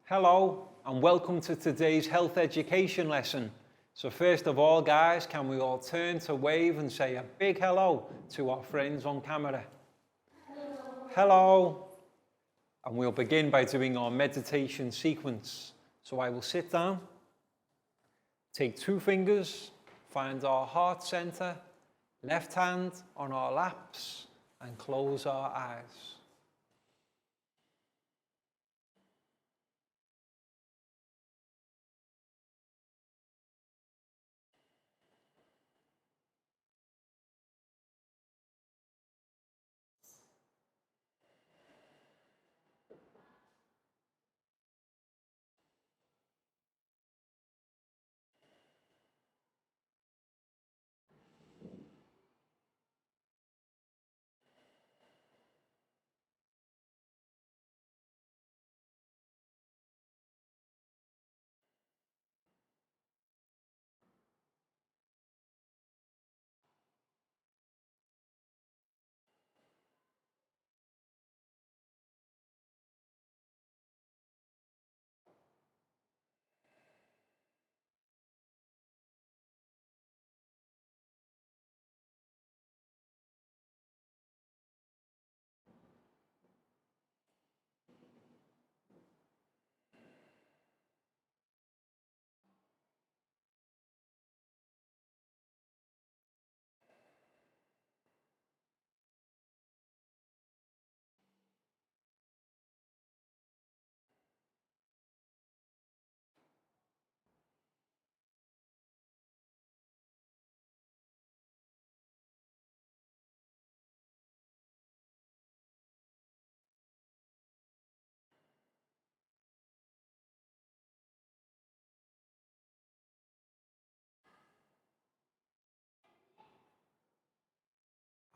Hello and welcome to today's health education lesson. So first of all, guys, can we all turn to wave and say a big hello to our friends on camera? Hello. Hello. And we'll begin by doing our meditation sequence. So I will sit down, take 2 fingers, find our heart center, left hand on our laps, and close our eyes.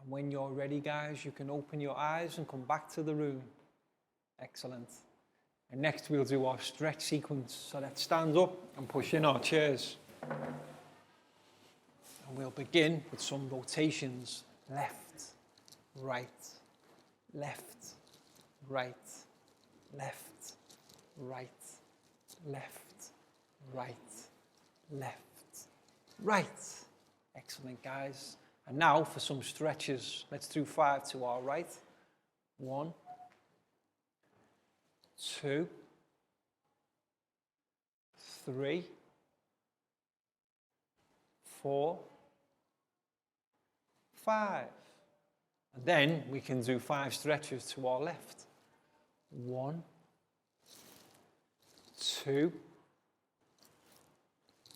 And when you're ready, guys, you can open your eyes and come back to the room. Excellent. And next we'll do our stretch sequence. So let's stand up and push in our chairs. And we'll begin with some rotations. Left, right, left, right, left, right, left, right, left, right. Excellent, guys. And now for some stretches. Let's do 5 to our right. 1, 2, 3, 4, 5. And then we can do 5 stretches to our left. 1, 2,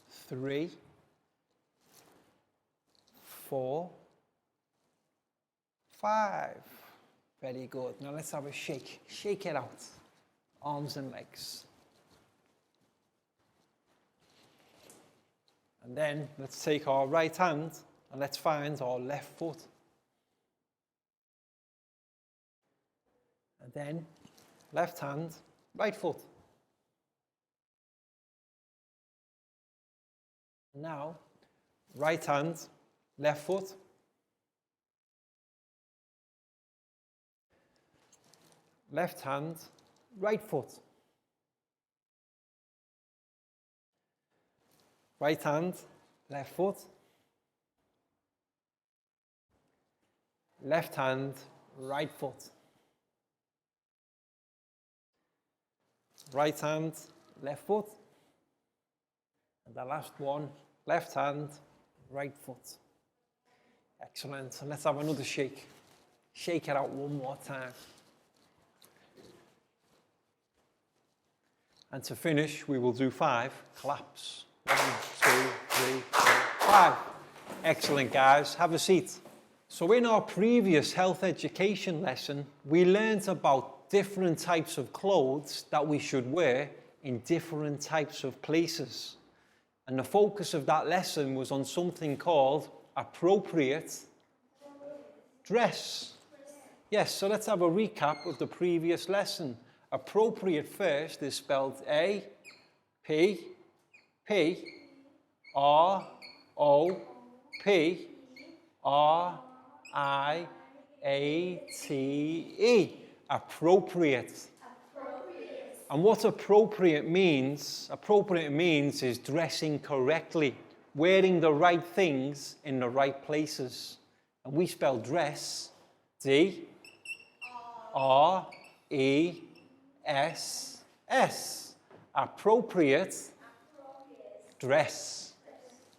3, 4, 5. Very good. Now let's have a shake. Shake it out. Arms and legs. And then let's take our right hand and let's find our left foot. And then left hand, right foot. Now, right hand, left foot. Left hand, right foot. Right hand, left foot. Left hand, right foot. Right hand, left foot. And the last one, left hand, right foot. Excellent. And let's have another shake. Shake it out one more time. And to finish, we will do 5 claps. 1, 2, 3, 4, 5. Excellent, guys. Have a seat. So in our previous health education lesson, we learned about different types of clothes that we should wear in different types of places. And the focus of that lesson was on something called appropriate dress. Yes, so let's have a recap of the previous lesson. Appropriate first is spelled A, P, P, R, O, P, R, I, A, T, E. Appropriate. And what appropriate means is dressing correctly, wearing the right things in the right places. And we spell dress, D-R-E-S-S. Appropriate dress.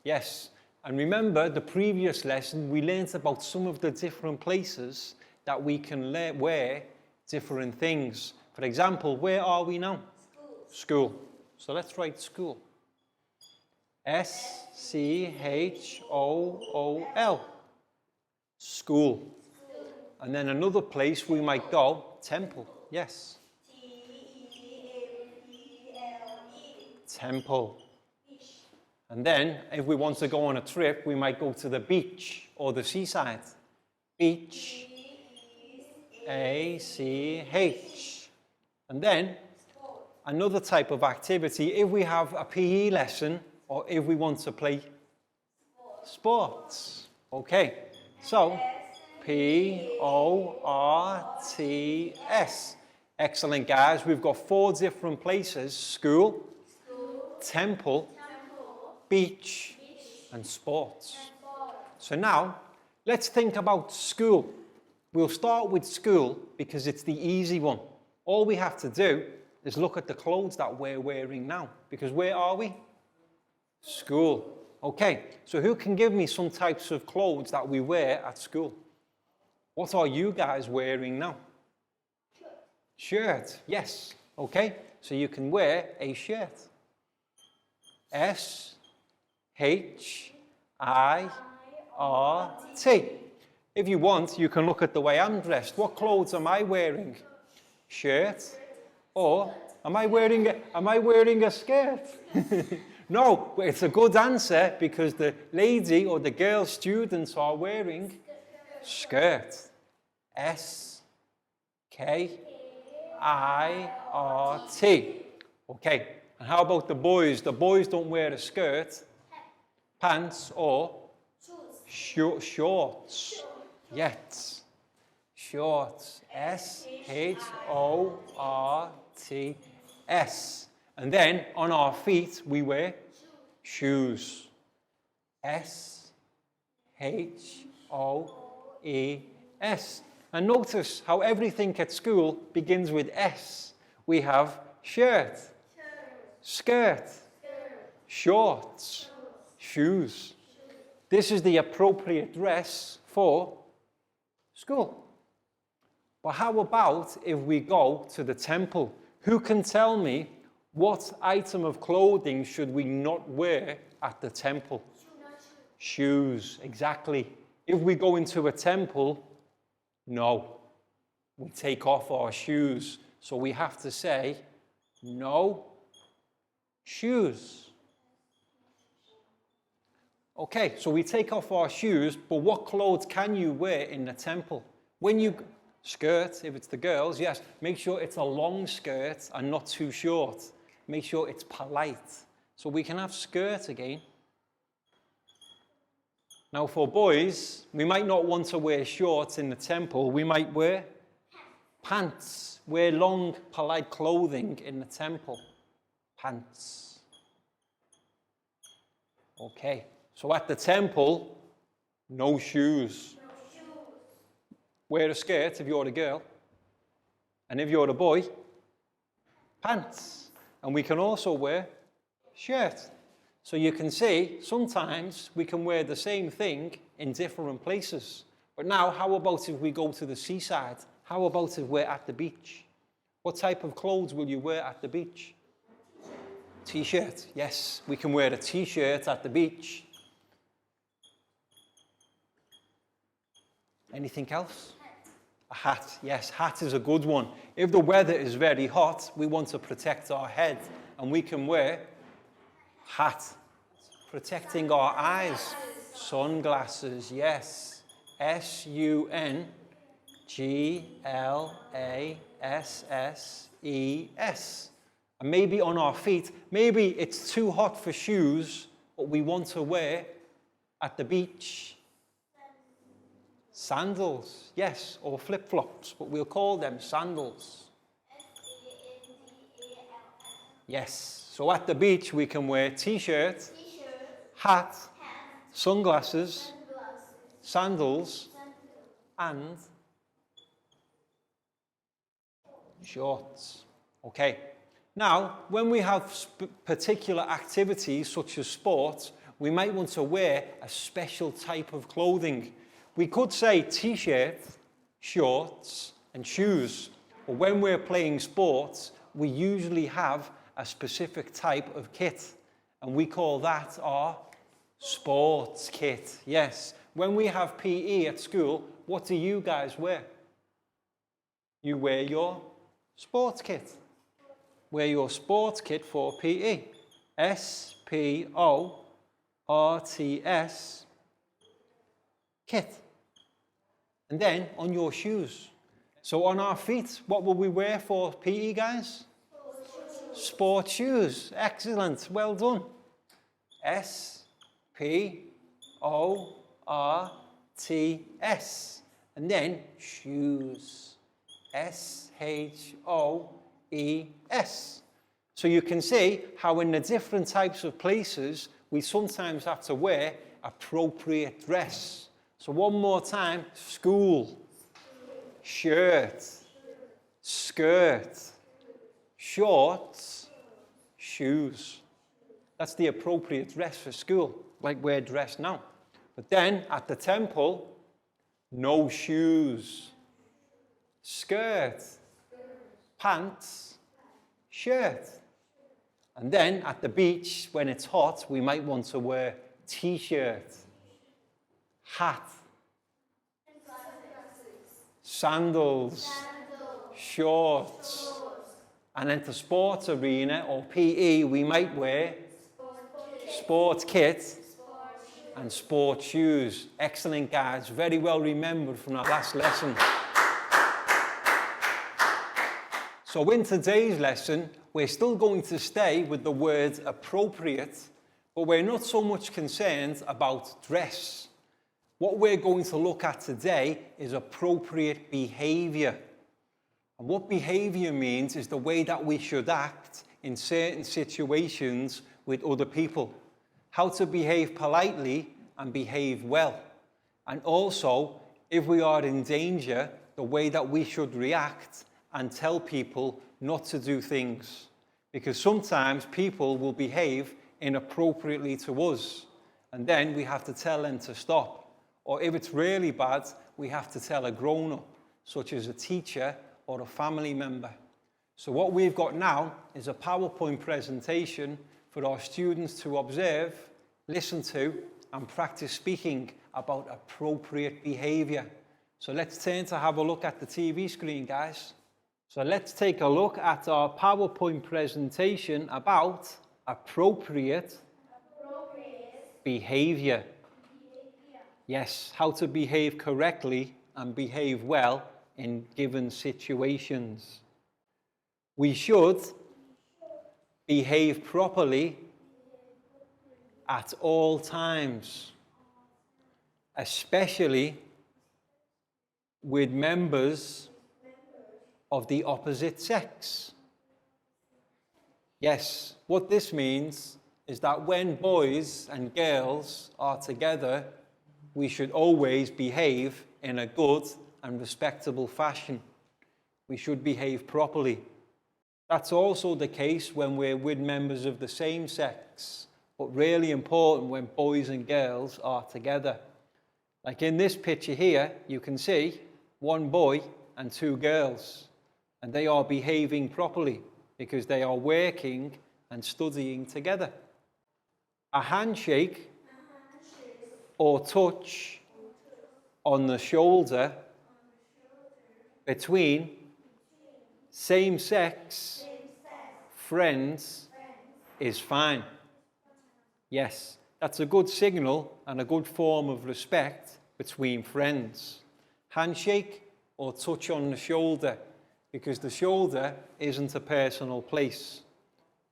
Yes. And remember, the previous lesson, we learned about some of the different places that we can wear different things. For example, where are we now? School. So let's write school. S-C-H-O-O-L. School. And then another place we might go, temple. Yes. T-E-M-P-L-E. Temple. And then, if we want to go on a trip, we might go to the beach or the seaside. Beach. A-C-H. And then, another type of activity, if we have a PE lesson or if we want to play sports. Okay, so P-O-R-T-S. Excellent, guys. We've got 4 different places: school, temple, beach, and sports. So now, let's think about school. We'll start with school because it's the easy one. All we have to do is look at the clothes that we're wearing now. Because where are we? School. Okay, so who can give me some types of clothes that we wear at school? What are you guys wearing now? Shirt. Yes. Okay, so you can wear a shirt. S-H-I-R-T. If you want, you can look at the way I'm dressed. What clothes am I wearing? Shirt. Or am I wearing a skirt? No, but it's a good answer because the lady or the girl students are wearing skirt. S-K-I-R-T. Okay, and how about the boys? The boys don't wear a skirt, pants, or shorts. Yet. Shorts. S-H-O-R-T-S. And then on our feet we wear shoes. S-H-O-E-S. And notice how everything at school begins with S. We have shirt, skirt, shorts, shoes. This is the appropriate dress for school. But how about if we go to the temple? Who can tell me what item of clothing should we not wear at the temple? Shoes, exactly. If we go into a temple, no, we take off our shoes. So we have to say, no shoes. Okay, so we take off our shoes, but what clothes can you wear in the temple? When you skirt, if it's the girls, yes, make sure it's a long skirt and not too short. Make sure it's polite. So we can have skirt again. Now for boys, we might not want to wear shorts in the temple. We might wear pants. Wear long, polite clothing in the temple. Pants. Okay, so at the temple, no shoes. Wear a skirt if you're a girl. And if you're a boy, pants. And we can also wear shirt. So you can see, sometimes we can wear the same thing in different places. But now, how about if we go to the seaside? How about if we're at the beach? What type of clothes will you wear at the beach? T-shirt. Yes, we can wear a t-shirt at the beach. Anything else? A hat. Yes, hat is a good one. If the weather is very hot, we want to protect our head, and we can wear hat. Protecting our eyes. Sunglasses, yes. S-U-N-G-L-A-S-S-E-S. And maybe on our feet, maybe it's too hot for shoes, but we want to wear at the beach sandals, yes, or flip-flops, but we'll call them sandals. Yes. So at the beach, we can wear t-shirt, hat, sunglasses, sandals, and shorts. Okay. Now, when we have particular activities such as sports, we might want to wear a special type of clothing. We could say t-shirt, shorts, and shoes. But when we're playing sports, we usually have a specific type of kit. And we call that our sports kit. Yes. When we have PE at school, what do you guys wear? You wear your sports kit. Wear your sports kit for PE. S-P-O-R-T-S kit. And then on your shoes. So on our feet, what will we wear for PE, guys? Sports shoes. Excellent. Well done. S-P-O-R-T-S. And then shoes. S-H-O-E-S. So you can see how in the different types of places, we sometimes have to wear appropriate dress. So one more time, school, shirt, skirt, shorts, shoes. That's the appropriate dress for school, like we're dressed now. But then at the temple, no shoes, skirt, pants, shirt. And then at the beach, when it's hot, we might want to wear t-shirt, hat, sandals, shorts. And then to sports arena or PE, we might wear sports kit and sports shoes. Excellent, guys. Very well remembered from our last lesson. So in today's lesson, we're still going to stay with the word appropriate, but we're not so much concerned about dress. What we're going to look at today is appropriate behavior. And what behavior means is the way that we should act in certain situations with other people. How to behave politely and behave well. And also, if we are in danger, the way that we should react and tell people not to do things. Because sometimes people will behave inappropriately to us. And then we have to tell them to stop. Or if it's really bad, we have to tell a grown-up, such as a teacher or a family member. So what we've got now is a PowerPoint presentation for our students to observe, listen to, and practice speaking about appropriate behavior. So let's turn to have a look at the TV screen, guys. So let's take a look at our PowerPoint presentation about appropriate behavior. Yes, how to behave correctly and behave well in given situations. We should behave properly at all times, especially with members of the opposite sex. Yes, what this means is that when boys and girls are together, we should always behave in a good and respectable fashion. We should behave properly. That's also the case when we're with members of the same sex, but really important when boys and girls are together. Like in this picture here, you can see one boy and two girls, and they are behaving properly because they are working and studying together. A handshake or touch on the shoulder between same-sex friends is fine. Yes, that's a good signal and a good form of respect between friends. Handshake or touch on the shoulder, because the shoulder isn't a personal place.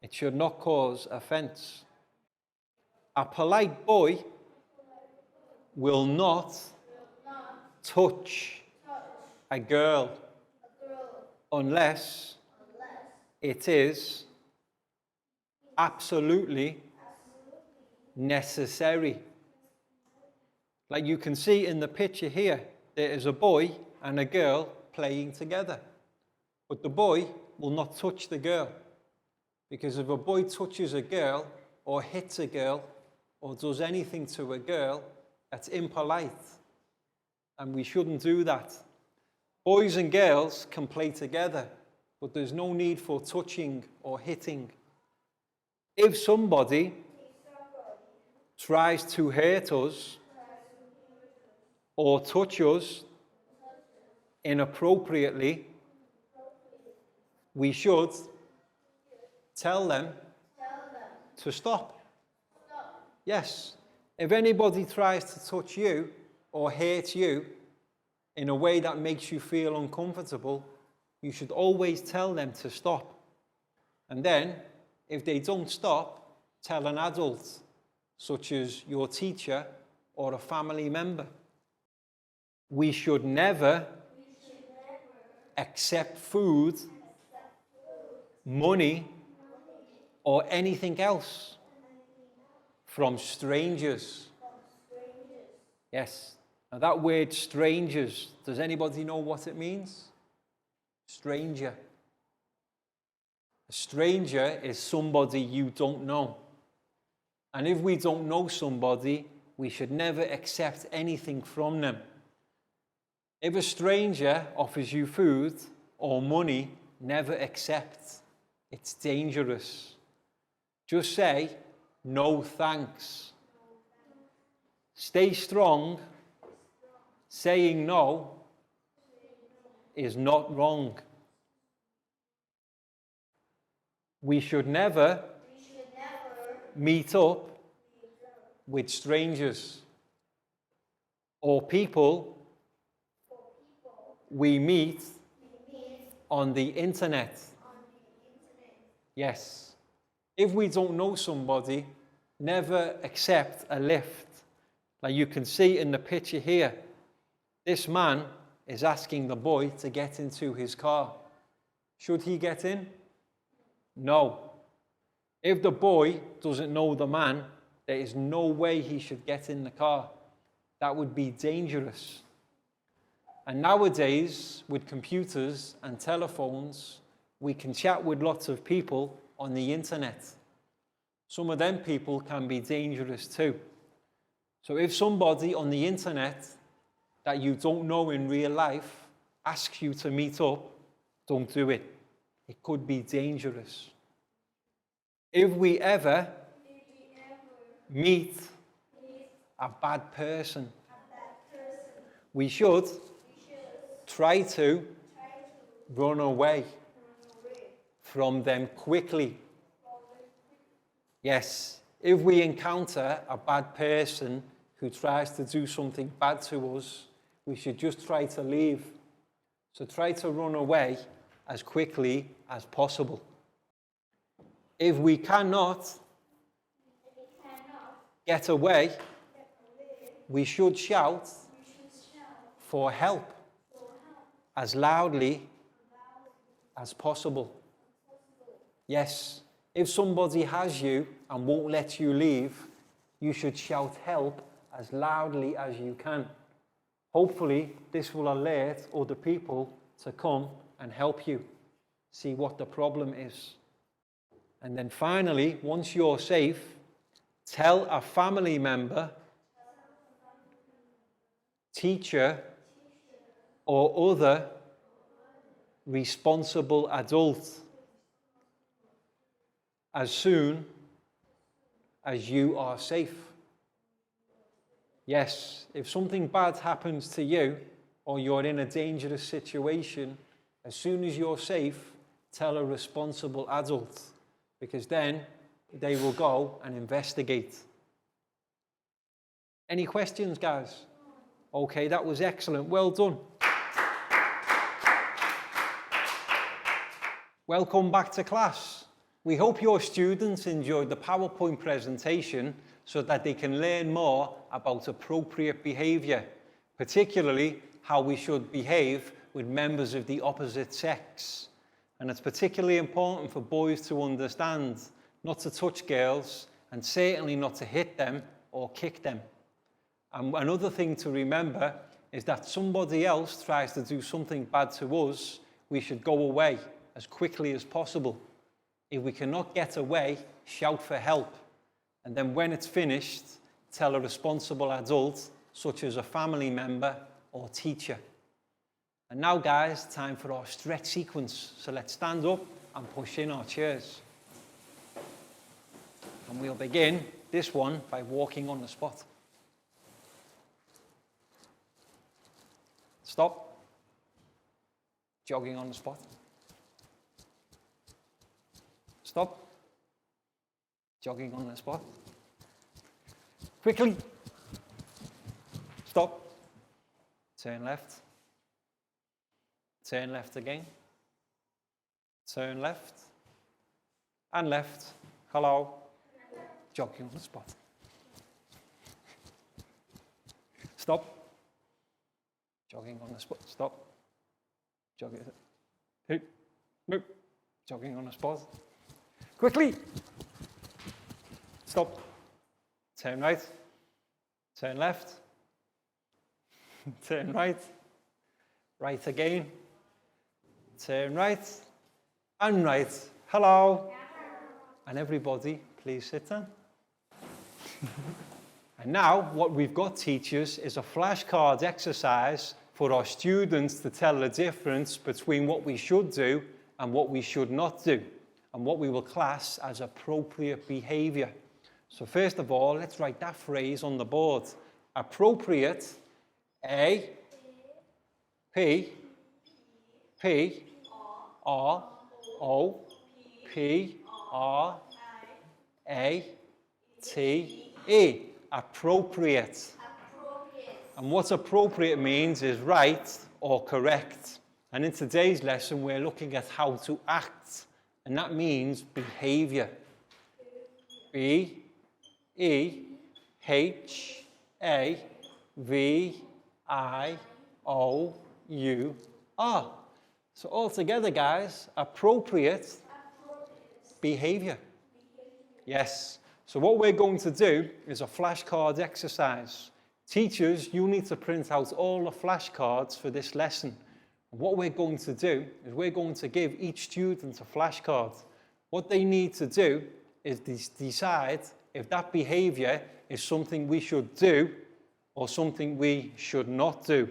It should not cause offense. A polite boy will not touch a girl unless it is absolutely necessary. Like you can see in the picture here, there is a boy and a girl playing together. But the boy will not touch the girl. Because if a boy touches a girl or hits a girl or does anything to a girl, that's impolite. And we shouldn't do that. Boys and girls can play together, but there's no need for touching or hitting. If somebody tries to hurt us or touch us inappropriately, we should tell them to stop. Yes. If anybody tries to touch you or hurt you in a way that makes you feel uncomfortable, you should always tell them to stop. And then, if they don't stop, tell an adult, such as your teacher or a family member. We should never accept food, money, or anything else from strangers. Yes. Now that word strangers, does anybody know what it means? Stranger. A stranger is somebody you don't know. And if we don't know somebody, we should never accept anything from them. If a stranger offers you food or money, never accept. It's dangerous. Just say, no thanks. Stay strong. Saying no is not wrong. We should never meet up with strangers or people we meet on the internet. Yes. If we don't know somebody, never accept a lift. Like you can see in the picture here, this man is asking the boy to get into his car. Should he get in? No. If the boy doesn't know the man, there is no way he should get in the car. That would be dangerous. And nowadays, with computers and telephones, we can chat with lots of people on the internet. Some of them people can be dangerous too. So if somebody on the internet that you don't know in real life asks you to meet up, don't do it. It could be dangerous. If we ever meet a bad person, we should try to run away from them quickly. Yes, if we encounter a bad person who tries to do something bad to us, we should just try to leave. So try to run away as quickly as possible. If we cannot get away, we should shout for help as loudly as possible. Yes, if somebody has you and won't let you leave, you should shout help as loudly as you can. Hopefully, this will alert other people to come and help you, see what the problem is. And then finally, once you're safe, tell a family member, teacher, or other responsible adult as soon as you are safe. Yes, if something bad happens to you or you're in a dangerous situation, as soon as you're safe, tell a responsible adult, because then they will go and investigate. Any questions, guys? Okay, that was excellent. Well done. Welcome back to class. We hope your students enjoyed the PowerPoint presentation so that they can learn more about appropriate behaviour, particularly how we should behave with members of the opposite sex. And it's particularly important for boys to understand not to touch girls, and certainly not to hit them or kick them. And another thing to remember is that somebody else tries to do something bad to us, we should go away as quickly as possible. If we cannot get away, shout for help. And then when it's finished, tell a responsible adult, such as a family member or teacher. And now, guys, time for our stretch sequence. So let's stand up and push in our chairs. And we'll begin this one by walking on the spot. Stop. Jogging on the spot. Stop. Jogging on the spot. Quickly. Stop. Turn left. Turn left again. Turn left. And left. Hello. Jogging on the spot. Stop. Jogging on the spot. Stop. Jogging. Hey. Move. Jogging on the spot. Quickly. Stop. Turn right. Turn left. Turn right. Right again. Turn right. And right. Hello. And everybody, please sit down. And now, what we've got, teachers, is a flashcard exercise for our students to tell the difference between what we should do and what we should not do, and what we will class as appropriate behaviour. So first of all, let's write that phrase on the board. Appropriate, A, P, P, R, O, P, R, A, T, E. Appropriate. And what appropriate means is right or correct. And in today's lesson, we're looking at how to act. And that means behaviour. B, E, H, A, V, I, O, U, R. So all together, guys, appropriate behaviour. Yes. So what we're going to do is a flashcard exercise. Teachers, you need to print out all the flashcards for this lesson. And what we're going to do is we're going to give each student a flashcard. What they need to do is decide if that behaviour is something we should do or something we should not do.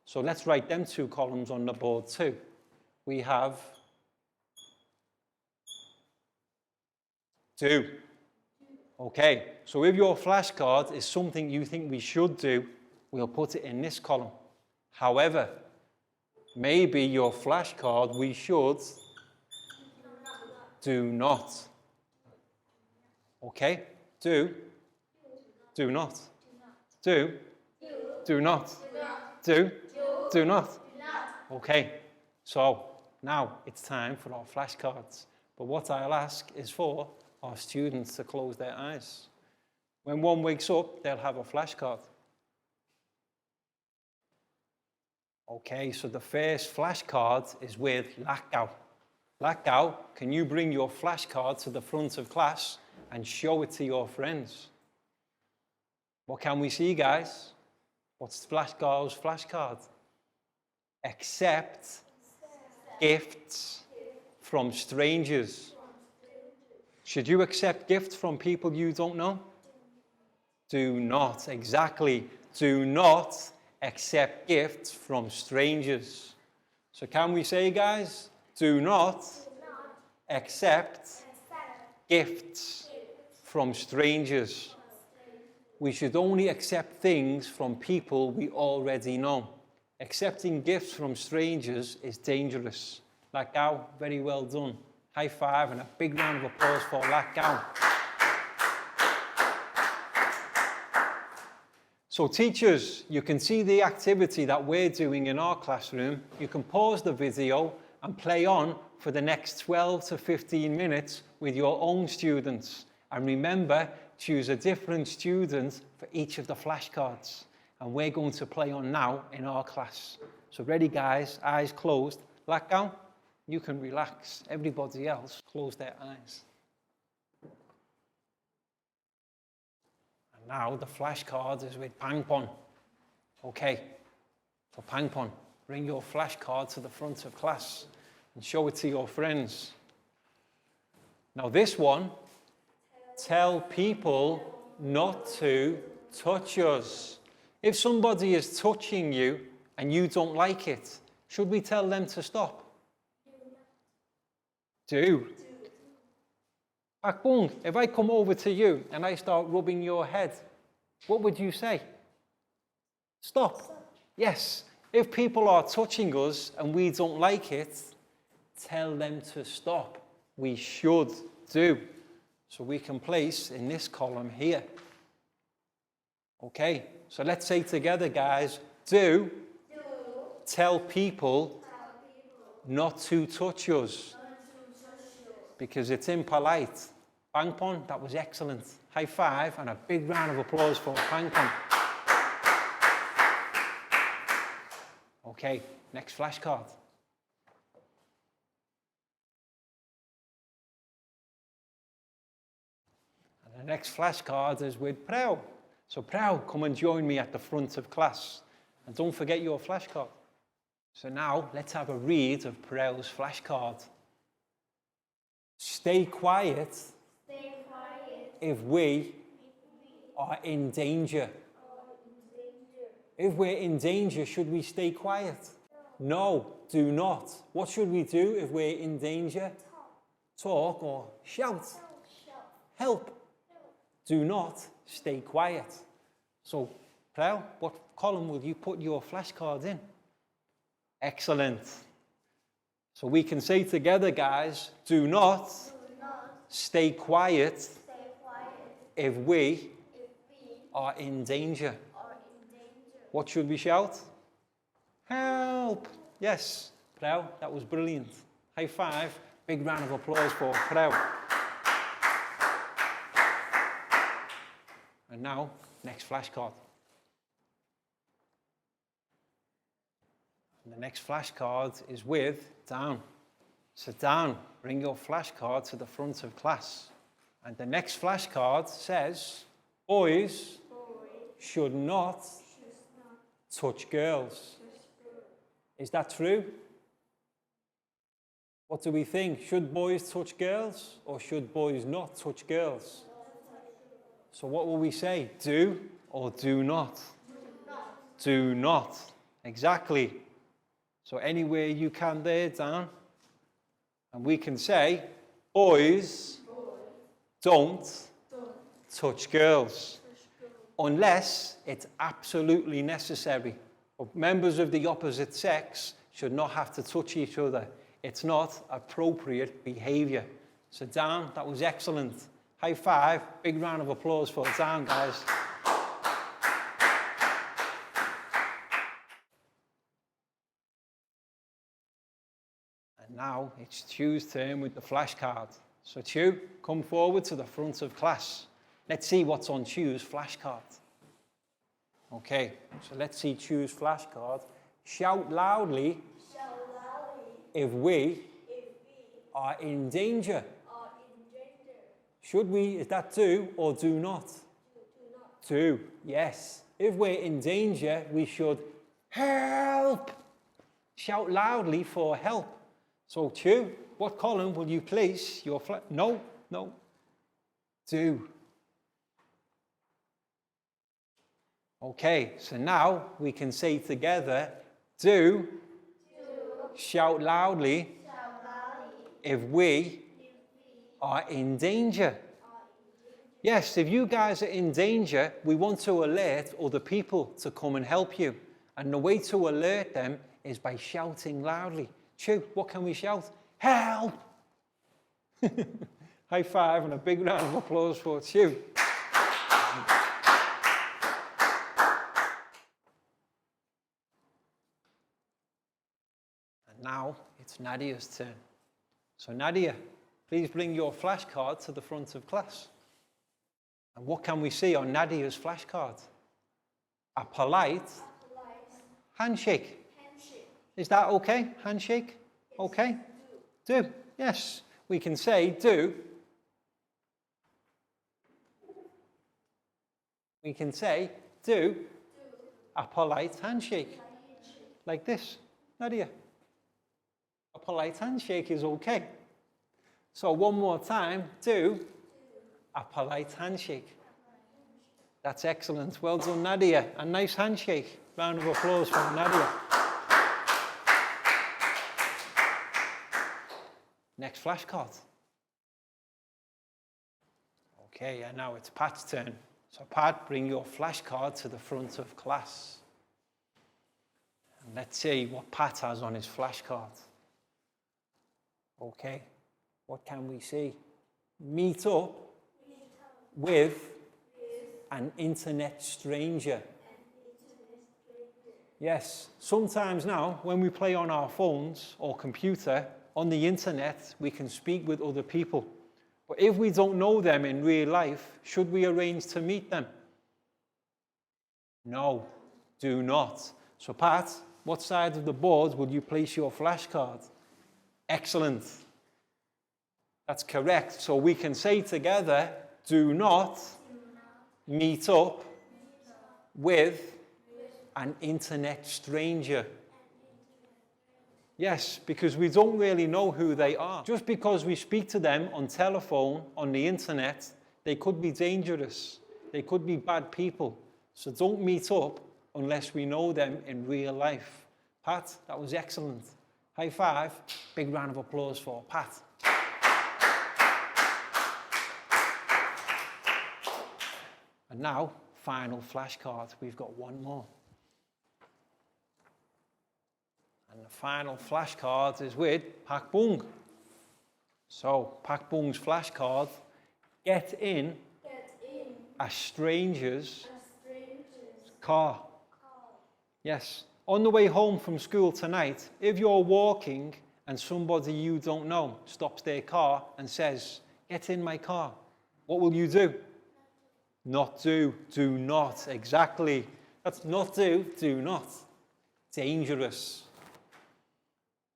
So let's write them two columns on the board too. We have do. Okay, so if your flashcard is something you think we should do, we'll put it in this column. However, maybe your flashcard we should do not. Okay, do not. Do not. Do not. Okay, so now it's time for our flashcards. But what I'll ask is for our students to close their eyes. When one wakes up, they'll have a flashcard. Okay, so the first flashcard is with Lakgau. Lakgau, can you bring your flashcard to the front of class and show it to your friends? What can we see, guys? What's Lakgau's flashcard? Accept gifts from strangers. Should you accept gifts from people you don't know? Do not, exactly. Do not accept gifts from strangers. So can we say, guys, do not accept gifts from strangers. We should only accept things from people we already know. Accepting gifts from strangers is dangerous. Lakgau, very well done. High five and a big round of applause for Lakgau. So teachers, you can see the activity that we're doing in our classroom. You can pause the video and play on for the next 12 to 15 minutes with your own students. And remember, choose a different student for each of the flashcards. And we're going to play on now in our class. So ready, guys, eyes closed. Lakgau, you can relax. Everybody else, close their eyes. Now the flashcard is with Pangpon. Okay, for Pangpon, bring your flashcard to the front of class and show it to your friends. Now this one, tell people not to touch us. If somebody is touching you and you don't like it, should we tell them to stop? Do. Akbung, if I come over to you and I start rubbing your head, what would you say? Stop. Yes. If people are touching us and we don't like it, tell them to stop. We should do. So we can place in this column here. Okay, so let's say together, guys, do. Tell people not to touch us. Because it's impolite. Pangpon, that was excellent. High five and a big round of applause for Pangpon. Okay, next flashcard. And the next flashcard is with Prau. So Prau, come and join me at the front of class. And don't forget your flashcard. So now, let's have a read of Prau's flashcard. Stay quiet, if we are in danger. If we're in danger, should we stay quiet? No, do not. What should we do if we're in danger? Talk or shout. Help. Do not stay quiet. So, Prau, what column will you put your flashcards in? Excellent. So we can say together, guys, do not stay quiet if we are in danger. What should we shout? Help! Yes, Prau, that was brilliant. High five, big round of applause for Prau. And now, next flashcard. And the next flashcard is with Dan. So Dan, bring your flashcard to the front of class. And the next flashcard says, boys should not touch girls. Is that true? What do we think? Should boys touch girls or should boys not touch girls? So what will we say? Do or do not? Do not. Exactly. So anywhere you can there, Dan. And we can say, boys don't touch girls. Unless it's absolutely necessary. But members of the opposite sex should not have to touch each other. It's not appropriate behavior. So Dan, that was excellent. High five, big round of applause for Dan, guys. And now it's Chu's turn with the flashcard. So Chu, come forward to the front of class. Let's see what's on Chu's flashcard. Okay, so let's see Chu's flashcard. Shout loudly, if we are in danger. Should we, is that do or do not? Do, yes. If we're in danger, we should help. Shout loudly for help. So Chu, what column will you place your No. Do. Okay, so now we can say together, do. Shout loudly, if we are in danger. Yes, if you guys are in danger, we want to alert other people to come and help you. And the way to alert them is by shouting loudly. Chu, what can we shout? Help! High five and a big round of applause for Chu. And now it's Nadia's turn. So Nadia, please bring your flashcard to the front of class. And what can we see on Nadia's flashcard? A polite handshake. Is that okay? Handshake? Okay? Do. Yes. We can say do. We can say, do a polite handshake. Like this. Nadia. A polite handshake is okay. So one more time, do a polite handshake. That's excellent. Well done, Nadia. A nice handshake. Round of applause for Nadia. Next flashcard. Okay, and now it's Pat's turn. So Pat, bring your flashcard to the front of class. And let's see what Pat has on his flashcard. Okay, what can we see? Meet up with an internet stranger. Yes, sometimes now when we play on our phones or computer, on the internet, we can speak with other people. But if we don't know them in real life, should we arrange to meet them? No, do not. So Pat, what side of the board will you place your flashcard? Excellent. That's correct. So we can say together, do not meet up with an internet stranger. Yes, because we don't really know who they are. Just because we speak to them on telephone, on the internet, they could be dangerous. They could be bad people. So don't meet up unless we know them in real life. Pat, that was excellent. High five. Big round of applause for Pat. And now, final flashcard. We've got one more. And the final flashcard is with Pak Bung. So, Pak Bung's flashcard, get in a stranger's car. Yes. On the way home from school tonight, if you're walking and somebody you don't know stops their car and says, get in my car, what will you do? Not do. Do not. Exactly. That's not do. Do not. Dangerous.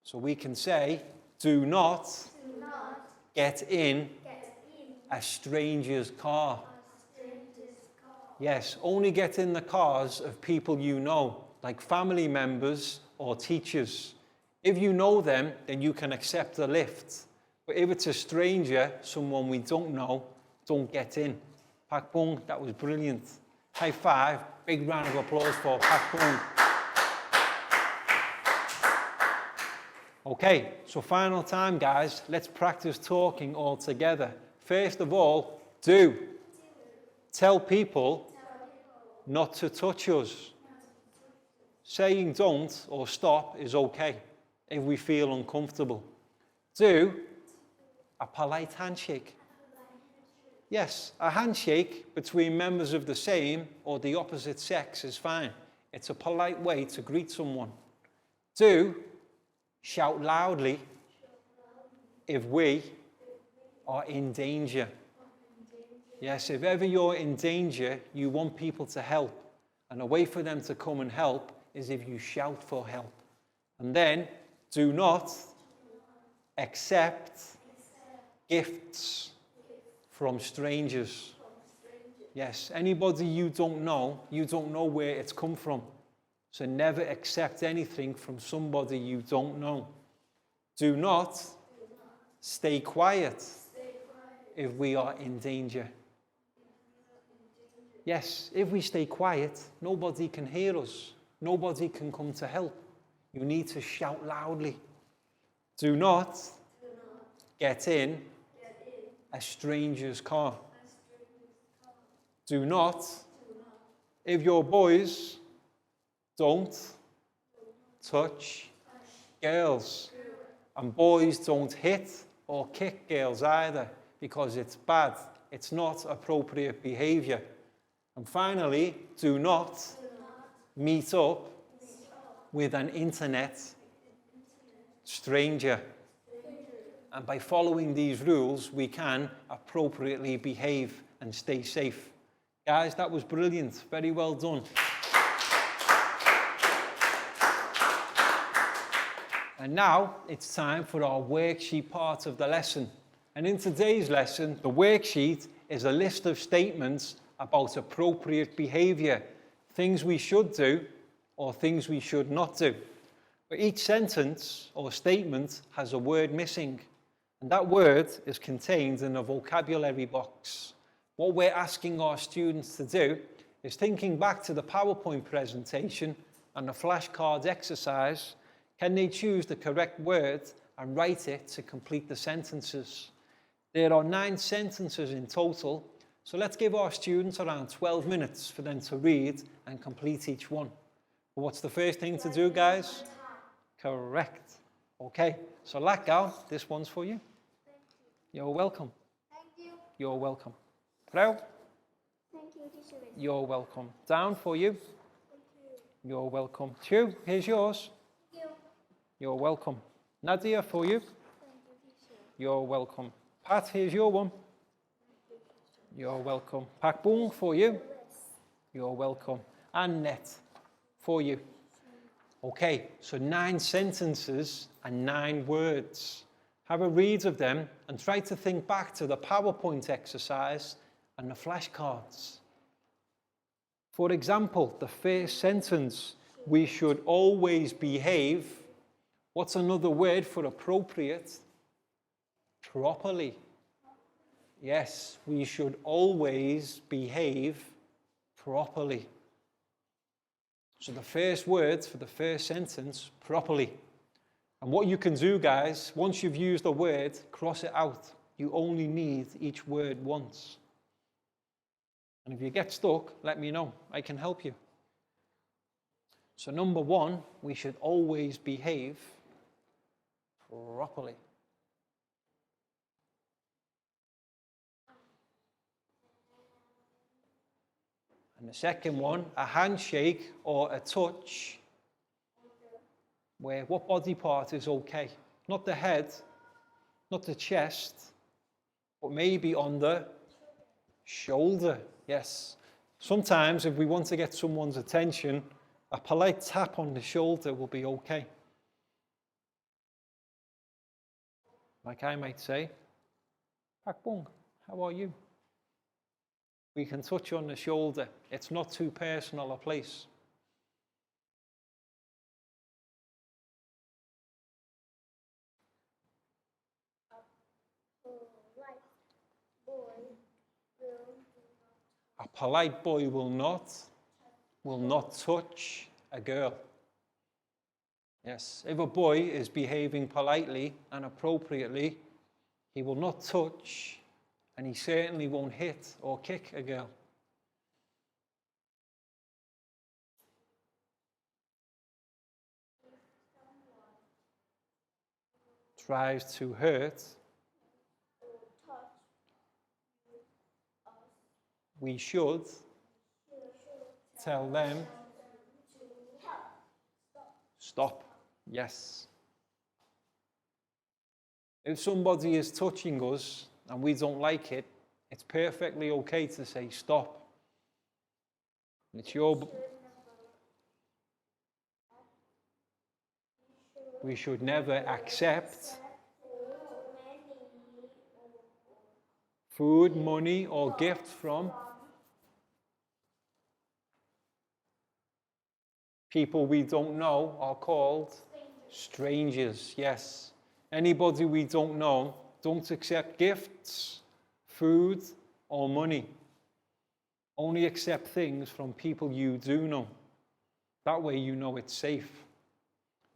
So we can say, do not get in a stranger's car. Yes, only get in the cars of people you know, like family members or teachers. If you know them, then you can accept a lift. But if it's a stranger, someone we don't know, don't get in. Pak Bung, that was brilliant. High five, big round of applause for Pak Bung. Okay, so final time, guys. Let's practice talking all together. First of all, do. Tell people not to touch us. Saying don't or stop is okay if we feel uncomfortable. Do a polite handshake. Yes, a handshake between members of the same or the opposite sex is fine. It's a polite way to greet someone. Do shout loudly if we are in danger. Yes, if ever you're in danger, you want people to help. And a way for them to come and help is if you shout for help. And then, do not accept gifts from strangers. Yes, anybody you don't know where it's come from. So never accept anything from somebody you don't know. Do not stay quiet if we are in danger. Yes, if we stay quiet, nobody can hear us. Nobody can come to help. You need to shout loudly. Do not get in a stranger's car. Do not, if your boys don't touch girls. And boys don't hit or kick girls either, because it's bad. It's not appropriate behavior. And finally, do not meet up with an internet stranger. And by following these rules, we can appropriately behave and stay safe. Guys, that was brilliant. Very well done. And now it's time for our worksheet part of the lesson. And in today's lesson, the worksheet is a list of statements about appropriate behavior, things we should do or things we should not do. But each sentence or statement has a word missing, and that word is contained in a vocabulary box. What we're asking our students to do is, thinking back to the PowerPoint presentation and the flashcards exercise, can they choose the correct word and write it to complete the sentences? There are 9 sentences in total, so let's give our students around 12 minutes for them to read and complete each one. But what's the first thing to do, guys? Correct. Okay, so Lakgal, this one's for you. You're welcome. Thank you. You're welcome. Prau? Thank you, teacher. You're welcome. Down for you. Thank you. You're welcome. Chu, here's yours. Thank you. You're welcome. Nadia, for you. Thank you, teacher. You're welcome. Pat, here's your one. You're welcome. Pak Bung, for you. You're welcome. And Net, for you. Okay, so 9 sentences and 9 words. Have a read of them and try to think back to the PowerPoint exercise and the flashcards. For example, the first sentence, we should always behave. What's another word for appropriate? Properly. Yes, we should always behave properly. So the first word for the first sentence, properly. And what you can do, guys, once you've used a word, cross it out. You only need each word once. And if you get stuck, let me know. I can help you. So number 1, we should always behave properly. And the second one, a handshake or a touch, where what body part is okay? Not the head, not the chest, but maybe on the shoulder. Yes. Sometimes if we want to get someone's attention, a polite tap on the shoulder will be okay. Like I might say, Pak Bung, how are you? We can touch on the shoulder. It's not too personal a place. A polite boy will not touch a girl. Yes, if a boy is behaving politely and appropriately, he will not touch, and he certainly won't hit or kick a girl. Tries to hurt, we should tell them stop. Yes. If somebody is touching us and we don't like it, it's perfectly okay to say stop. It's your... We should never accept food, money, or gifts from people we don't know are called strangers. Yes. Anybody we don't know, don't accept gifts, food, or money. Only accept things from people you do know. That way you know it's safe.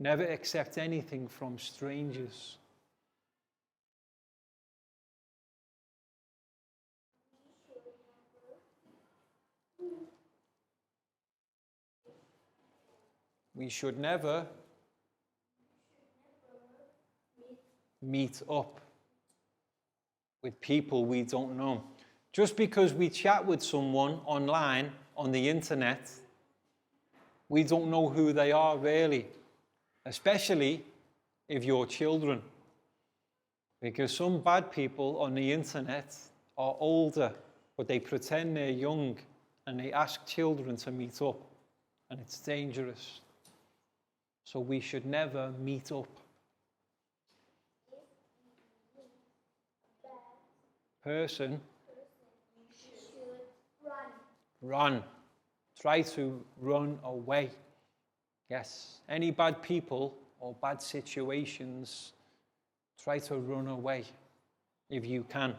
Never accept anything from strangers. We should never meet up with people we don't know. Just because we chat with someone online, on the internet, we don't know who they are really, especially if you're children. Because some bad people on the internet are older, but they pretend they're young and they ask children to meet up, and it's dangerous. So we should never meet up. Person Run. Try to run away. Yes, any bad people or bad situations, try to run away if you can.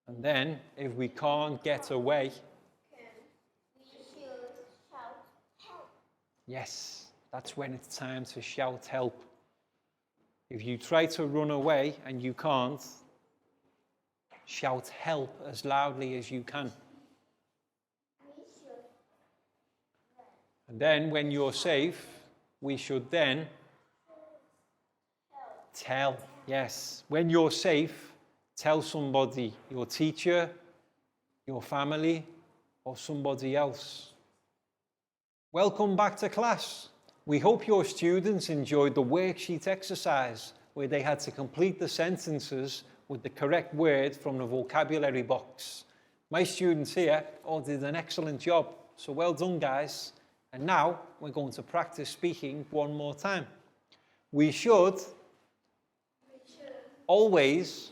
And then, if we can't get away, we should shout help. yes, that's when it's time to shout help. If you try to run away and you can't, shout help as loudly as you can. We should And then when you're safe, we should then tell. Yes, when you're safe, tell somebody, your teacher, your family, or somebody else. Welcome back to class. We hope your students enjoyed the worksheet exercise where they had to complete the sentences with the correct word from the vocabulary box. My students here all did an excellent job, so well done, guys. And now we're going to practice speaking one more time. We should always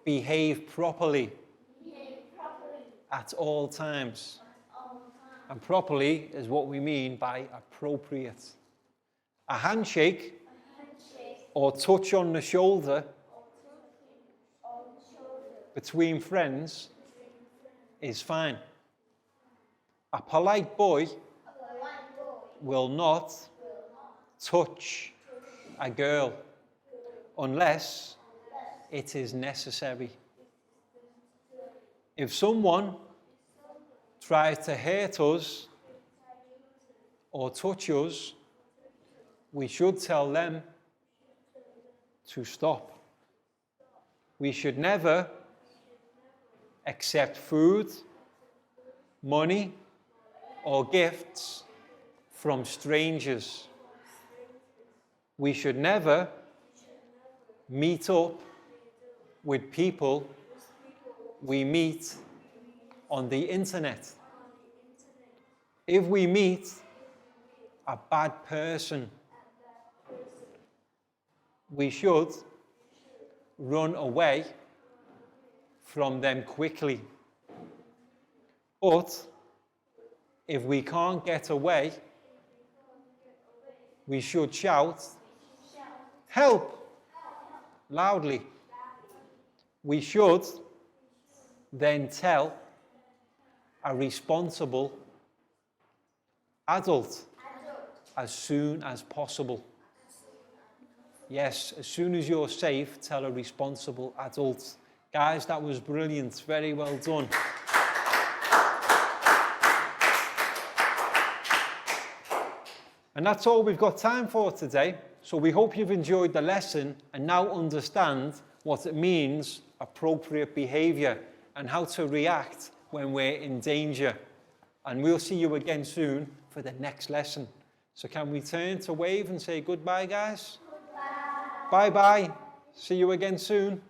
behave properly at all times. And properly is what we mean by appropriate. A handshake or touch on the shoulder between friends is fine. A polite boy will not touch a girl unless it is necessary. If someone tries to hurt us or touch us, we should tell them to stop. We should never accept food, money, or gifts from strangers. We should never meet up with people we meet on the internet. If we meet a bad person, we should run away from them quickly. But if we can't get away, we should shout, help, loudly. We should then tell a responsible adult as soon as possible. Yes, as soon as you're safe, tell a responsible adult. Guys, that was brilliant. Very well done. And that's all we've got time for today. So we hope you've enjoyed the lesson and now understand what it means, appropriate behavior, and how to react when we're in danger. And we'll see you again soon for the next lesson. So can we turn to wave and say goodbye, guys? Goodbye. Bye-bye. See you again soon.